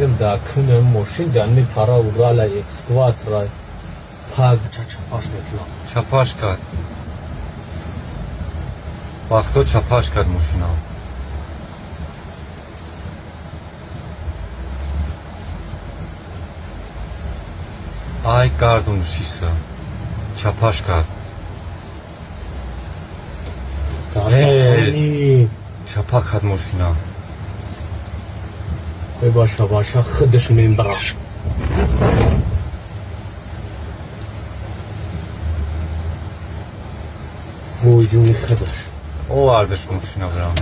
برم دا کنم ماشین دانی پارا و رالا اکسکوات رای پاگ چپاش میکنم چپاش کرد وقتا چپاش کرد ماشینا ای گردون شیسه چپاش کرد دانی چپا کرد ماشینا باشه خودش من برا وجونی خودش او وردش ماشینا برام